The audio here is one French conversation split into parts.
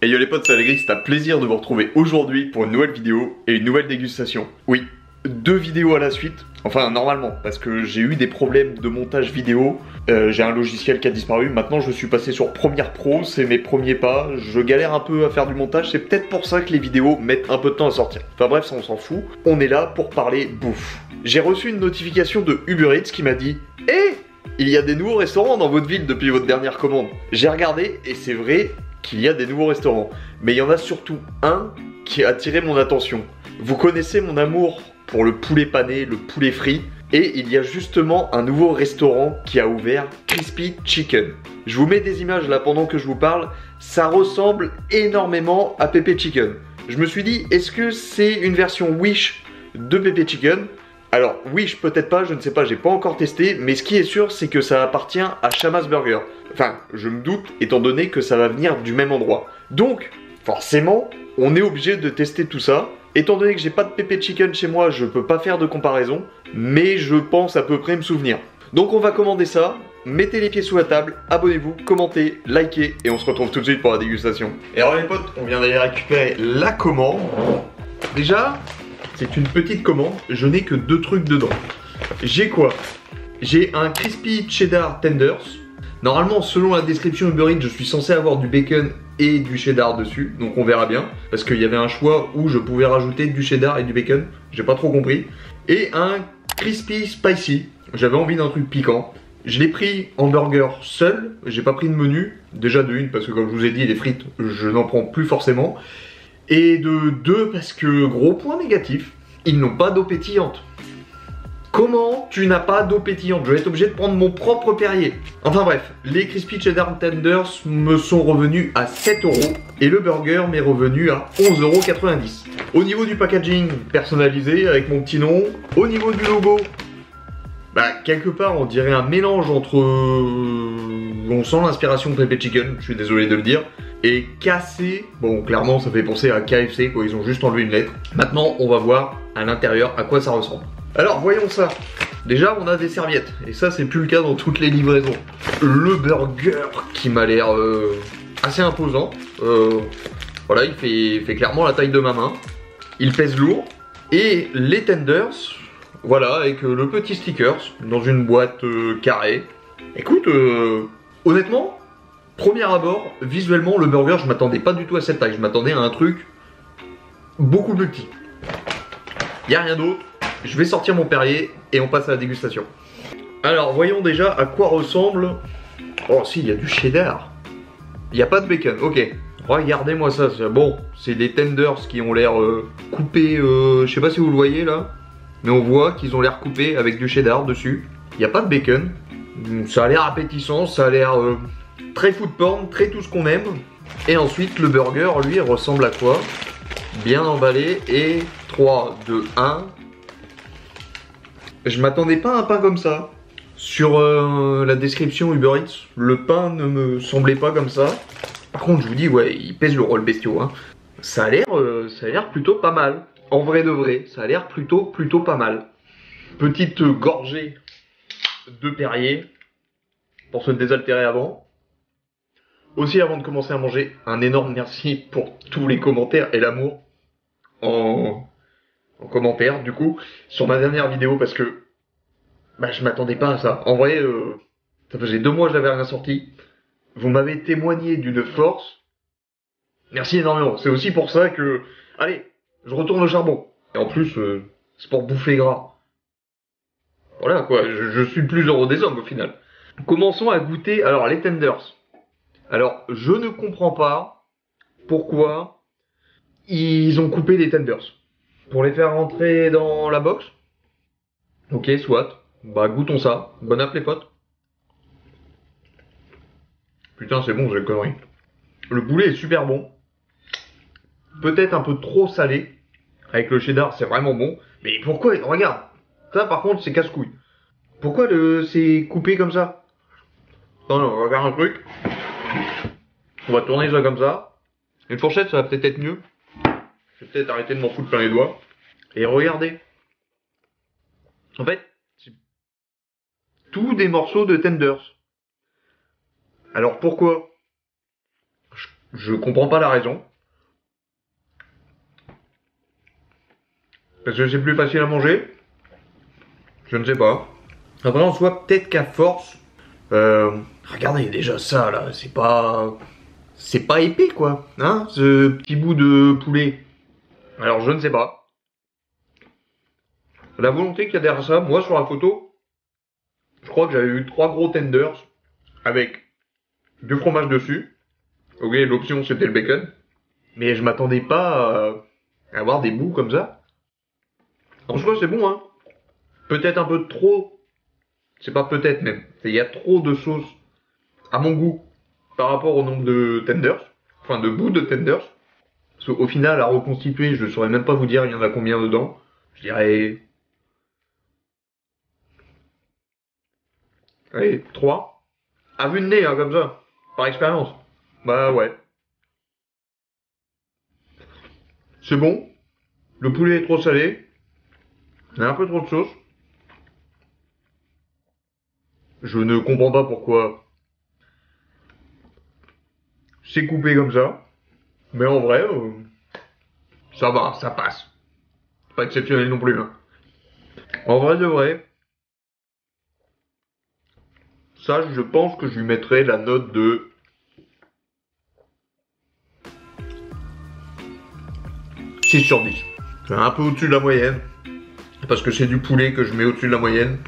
Et yo les potes, c'est Allegri, c'est un plaisir de vous retrouver aujourd'hui pour une nouvelle vidéo et une nouvelle dégustation. Oui, 2 vidéos à la suite, enfin normalement, parce que j'ai eu des problèmes de montage vidéo, j'ai un logiciel qui a disparu, maintenant je suis passé sur Premiere Pro, c'est mes premiers pas, je galère un peu à faire du montage, c'est peut-être pour ça que les vidéos mettent un peu de temps à sortir. Enfin bref, ça on s'en fout, on est là pour parler bouffe. J'ai reçu une notification de Uber Eats qui m'a dit « Hé, il y a des nouveaux restaurants dans votre ville depuis votre dernière commande ». J'ai regardé et c'est vrai qu'il y a des nouveaux restaurants, mais il y en a surtout un qui a attiré mon attention. Vous connaissez mon amour pour le poulet pané, le poulet frit, et il y a justement un nouveau restaurant qui a ouvert, Crispy Chicken. Je vous mets des images là pendant que je vous parle, ça ressemble énormément à Pepe Chicken. Je me suis dit, est-ce que c'est une version Wish de Pepe Chicken? Alors, Wish peut-être pas, je ne sais pas, j'ai pas encore testé, mais ce qui est sûr, c'est que ça appartient à Shamas Burger. Enfin, je me doute, étant donné que ça va venir du même endroit. Donc, forcément, on est obligé de tester tout ça. Étant donné que j'ai pas de Pepe Chicken chez moi, je peux pas faire de comparaison, mais je pense à peu près me souvenir. Donc on va commander ça, mettez les pieds sous la table, abonnez-vous, commentez, likez, et on se retrouve tout de suite pour la dégustation. Et alors les potes, on vient d'aller récupérer la commande. Déjà, c'est une petite commande, je n'ai que 2 trucs dedans. J'ai quoi? J'ai un Crispy Cheddar Tenders. Normalement, selon la description Uber Eats, je suis censé avoir du bacon et du cheddar dessus, donc on verra bien. Parce qu'il y avait un choix où je pouvais rajouter du cheddar et du bacon, j'ai pas trop compris. Et un Crispy Spicy, j'avais envie d'un truc piquant. Je l'ai pris en burger seul, j'ai pas pris de menu. Déjà de 1 parce que comme je vous ai dit, les frites, je n'en prends plus forcément. Et de 2 parce que, gros point négatif, ils n'ont pas d'eau pétillante. Comment tu n'as pas d'eau pétillante? Je vais être obligé de prendre mon propre Perrier. Enfin bref, les Crispy Cheddar Tenders me sont revenus à 7 € et le burger m'est revenu à 11,90 €. Au niveau du packaging, personnalisé avec mon petit nom. Au niveau du logo, bah quelque part on dirait un mélange entre... On sent l'inspiration de Pepe Chicken, je suis désolé de le dire. Et cassé, bon clairement ça fait penser à KFC quoi, ils ont juste enlevé une lettre. Maintenant on va voir à l'intérieur à quoi ça ressemble. Alors voyons ça. Déjà on a des serviettes et ça c'est plus le cas dans toutes les livraisons. Le burger qui m'a l'air assez imposant. Voilà, il fait clairement la taille de ma main. Il pèse lourd. Et les tenders, voilà, avec le petit stickers dans une boîte carrée. Écoute, honnêtement, premier abord, visuellement le burger je m'attendais pas du tout à cette taille. Je m'attendais à un truc beaucoup plus petit. Y a rien d'autre. Je vais sortir mon Perrier et on passe à la dégustation. Alors voyons déjà à quoi ressemble... Oh si, il y a du cheddar. Il n'y a pas de bacon, ok. Regardez-moi ça, bon, c'est des tenders qui ont l'air coupés, je sais pas si vous le voyez là. Mais on voit qu'ils ont l'air coupés avec du cheddar dessus. Il n'y a pas de bacon. Ça a l'air appétissant, ça a l'air très food porn, très tout ce qu'on aime. Et ensuite le burger lui ressemble à quoi? Bien emballé et 3, 2, 1... Je m'attendais pas à un pain comme ça. Sur la description Uber Eats, le pain ne me semblait pas comme ça. Par contre, je vous dis, ouais, il pèse le rôle bestiau. Hein. Ça a l'air plutôt pas mal. En vrai de vrai, ça a l'air plutôt pas mal. Petite gorgée de Perrier pour se désaltérer avant. Aussi, avant de commencer à manger, un énorme merci pour tous les commentaires et l'amour en commentaire du coup sur ma dernière vidéo parce que bah, je m'attendais pas à ça. En vrai, ça faisait 2 mois que j'avais rien sorti. Vous m'avez témoigné d'une force. Merci énormément. C'est aussi pour ça que... Allez, je retourne au charbon. Et en plus, c'est pour bouffer gras. Voilà quoi, je suis le plus heureux des hommes au final. Commençons à goûter alors les tenders. Alors, je ne comprends pas pourquoi ils ont coupé les tenders. Pour les faire rentrer dans la box? Ok, soit. Bah goûtons ça. Bon app les potes. Putain c'est bon, j'ai le connerie. Le poulet est super bon. Peut-être un peu trop salé. Avec le cheddar c'est vraiment bon. Mais pourquoi? Regarde. Ça par contre c'est casse-couille. Pourquoi c'est coupé comme ça? Non, on va faire un truc. On va tourner ça comme ça. Une fourchette ça va peut-être être mieux. Je vais peut-être arrêter de m'en foutre plein les doigts. Et regardez. En fait, c'est tous des morceaux de tenders. Alors pourquoi? Je Je comprends pas la raison. Parce que c'est plus facile à manger? Je ne sais pas. Après, en soi, peut-être qu'à force... regardez, déjà ça, là, c'est pas... C'est pas épais, quoi. Hein, ce petit bout de poulet. Alors, je ne sais pas. La volonté qu'il y a derrière ça, moi, sur la photo, je crois que j'avais eu 3 gros tenders avec du fromage dessus. Ok, l'option, c'était le bacon. Mais je m'attendais pas à avoir des bouts comme ça. En soi, c'est bon, hein. Peut-être un peu de trop. C'est pas peut-être même. Il y a trop de sauce à mon goût par rapport au nombre de tenders. Enfin, de bouts de tenders. Parce qu'au final, à reconstituer, je saurais même pas vous dire il y en a combien dedans. Je dirais... Allez, 3. À vue de nez, hein, comme ça. Par expérience. Bah ouais. C'est bon. Le poulet est trop salé. Il y a un peu trop de sauce. Je ne comprends pas pourquoi c'est coupé comme ça. Mais en vrai, ça va, ça passe. Pas exceptionnel non plus. Hein. En vrai de vrai, ça, je pense que je lui mettrais la note de... « 6 sur 10 ». C'est un peu au-dessus de la moyenne. Parce que c'est du poulet que je mets au-dessus de la moyenne.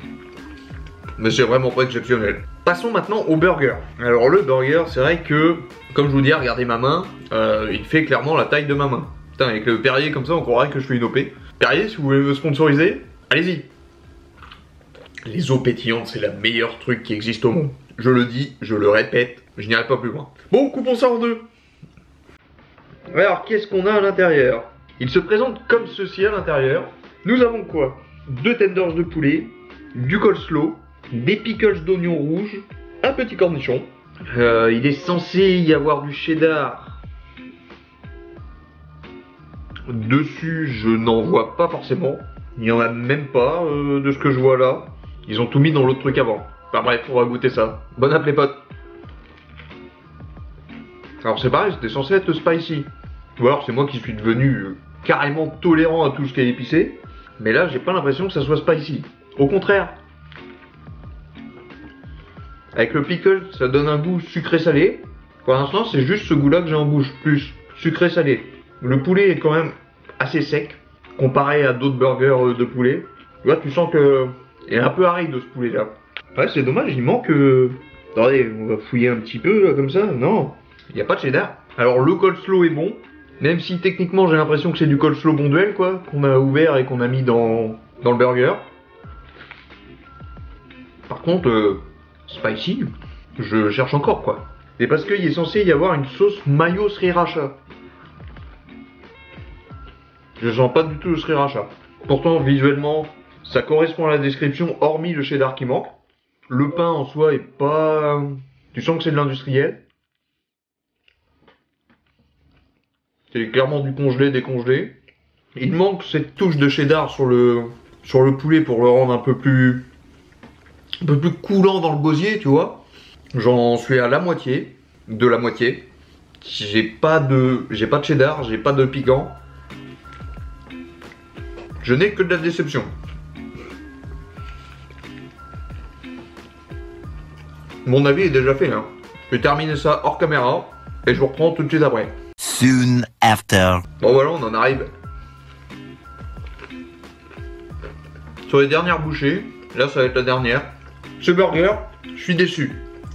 Mais c'est vraiment pas exceptionnel. Passons maintenant au burger. Alors le burger, c'est vrai que, comme je vous dis, regardez ma main, il fait clairement la taille de ma main. Putain, avec le Perrier comme ça, on croirait que je fais une OP. Perrier, si vous voulez me sponsoriser, allez-y. Les eaux pétillantes, c'est le meilleur truc qui existe au monde. Je le dis, je le répète, je n'irai pas plus loin. Bon, coupons ça en deux. Alors, qu'est-ce qu'on a à l'intérieur? Il se présente comme ceci à l'intérieur. Nous avons quoi? 2 tenders de poulet, du coleslaw, des pickles d'oignons rouges, un petit cornichon. Il est censé y avoir du cheddar. Dessus, je n'en vois pas forcément. Il n'y en a même pas de ce que je vois là. Ils ont tout mis dans l'autre truc avant. Enfin bref, on va goûter ça. Bon app les potes. Alors c'est pareil, c'était censé être spicy. Ou alors c'est moi qui suis devenu carrément tolérant à tout ce qui est épicé. Mais là, j'ai pas l'impression que ça soit spicy. Au contraire. Avec le pickle, ça donne un goût sucré-salé. Pour l'instant, c'est juste ce goût-là que j'ai en bouche, plus sucré-salé. Le poulet est quand même assez sec, comparé à d'autres burgers de poulet. Là, tu sens que il est un peu aride ce poulet-là. Ouais, c'est dommage, il manque... Attendez, on va fouiller un petit peu, là, comme ça. Non, il n'y a pas de cheddar. Alors, le coleslaw est bon, même si techniquement, j'ai l'impression que c'est du coleslaw Bonduelle, quoi, qu'on a ouvert et qu'on a mis dans le burger. Par contre... spicy, je cherche encore quoi. Et parce qu'il est censé y avoir une sauce mayo sriracha. Je sens pas du tout le sriracha. Pourtant visuellement ça correspond à la description hormis le cheddar qui manque. Le pain en soi est pas... Tu sens que c'est de l'industriel. C'est clairement du congelé, décongelé. Il manque cette touche de cheddar sur le poulet pour le rendre un peu plus coulant dans le gosier, tu vois. J'en suis à la moitié, de la moitié. J'ai pas de cheddar, j'ai pas de piquant. Je n'ai que de la déception. Mon avis est déjà fait, hein. Je vais terminer ça hors caméra et je vous reprends tout de suite après. Soon after. Bon voilà, on en arrive sur les dernières bouchées. Là, ça va être la dernière. Ce burger, je suis déçu.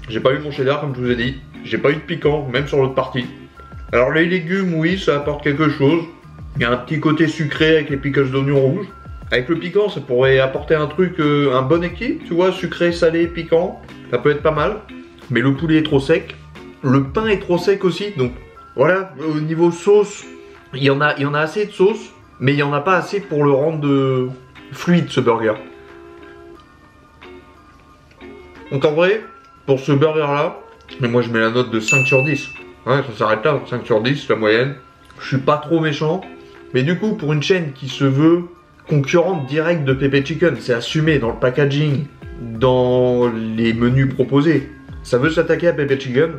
J'ai pas eu mon cheddar comme je vous ai dit. J'ai pas eu de piquant, même sur l'autre partie. Alors les légumes, oui, ça apporte quelque chose. Il y a un petit côté sucré avec les pickles d'oignons rouges. Avec le piquant, ça pourrait apporter un truc, un bon équilibre, tu vois, sucré, salé, piquant. Ça peut être pas mal. Mais le poulet est trop sec. Le pain est trop sec aussi, donc voilà. Au niveau sauce, il y en a assez de sauce, mais il y en a pas assez pour le rendre fluide ce burger. Donc en vrai, pour ce burger là, moi je mets la note de 5 sur 10. Ouais, ça s'arrête là, 5 sur 10, la moyenne. Je suis pas trop méchant. Mais du coup, pour une chaîne qui se veut concurrente directe de Pepe Chicken, c'est assumé dans le packaging, dans les menus proposés. Ça veut s'attaquer à Pepe Chicken,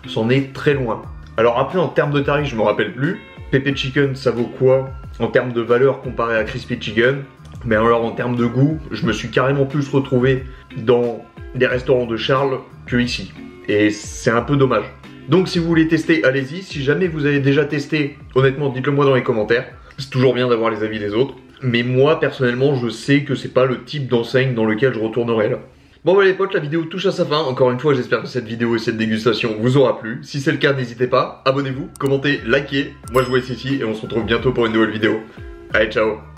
c'en est très loin. Alors après, en termes de tarifs, je me rappelle plus. Pepe Chicken, ça vaut quoi en termes de valeur comparé à Crispy Chicken? Mais alors en termes de goût, je me suis carrément plus retrouvé dans des restaurants de Charles que ici. Et c'est un peu dommage. Donc si vous voulez tester, allez-y. Si jamais vous avez déjà testé, honnêtement, dites-le moi dans les commentaires. C'est toujours bien d'avoir les avis des autres. Mais moi, personnellement, je sais que c'est pas le type d'enseigne dans lequel je retournerai là. Bon voilà les potes, la vidéo touche à sa fin. Encore une fois, j'espère que cette vidéo et cette dégustation vous aura plu. Si c'est le cas, n'hésitez pas, abonnez-vous, commentez, likez. Moi je vous laisse ici et on se retrouve bientôt pour une nouvelle vidéo. Allez, ciao.